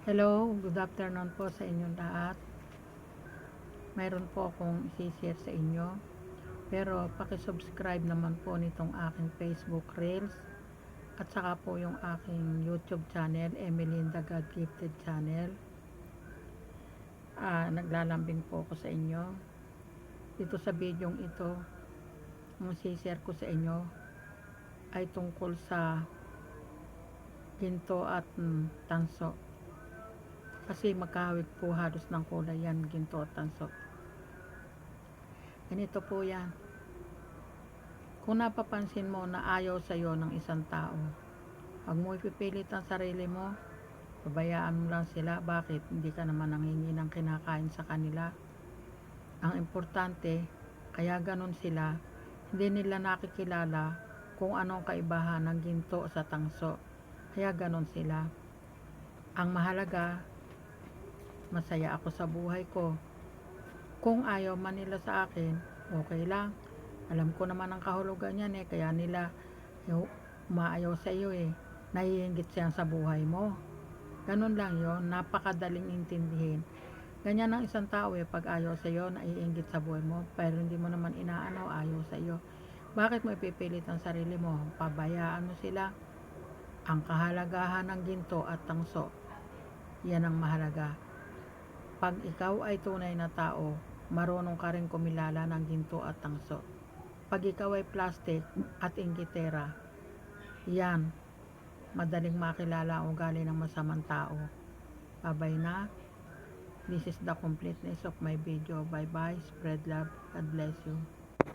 Hello, good afternoon po sa inyong lahat. Mayroon po akong isi-share sa inyo. Pero paki-subscribe naman po nitong aking Facebook Reels at saka po yung aking YouTube channel, Emelinda God Gifted Channel. Naglalambing po ako sa inyo. Dito sa videong ito, ang isi-share ko sa inyo ay tungkol sa ginto at tanso. Kasi magkahawig po halos ng kulay yan, ginto at tanso. Ganito po yan. Kung napapansin mo na ayaw sa'yo ng isang tao, huwag mo ipipilit ang sarili mo, pabayaan mo lang sila. Bakit? Hindi ka naman nanghingi ng kinakain sa kanila. Ang importante, kaya ganon sila, hindi nila nakikilala kung anong kaibahan ng ginto sa tangso. Kaya ganon sila. Ang mahalaga, masaya ako sa buhay ko. Kung ayaw man nila sa akin, okay lang. Alam ko naman ang kahulugan yan kaya nila umaayaw sa iyo Naiinggit siya sa buhay mo. Ganun lang yon, napakadaling intindihin. Ganyan ang isang tao pag ayaw sa iyo, naiinggit sa buhay mo, pero hindi mo naman inaano, ayaw sa iyo. Bakit mo ipipilit ang sarili mo? Pabayaan mo sila. Ang kahalagahan ng ginto at tangso, yan ang mahalaga. Pag ikaw ay tunay na tao, marunong ka rin kumilala ng ginto at tangso. Pag ikaw ay plastic at inggitera, yan, madaling makilala ang ugali ng masamang tao. Bye-bye na. This is the completeness of my video. Bye-bye. Spread love. God bless you.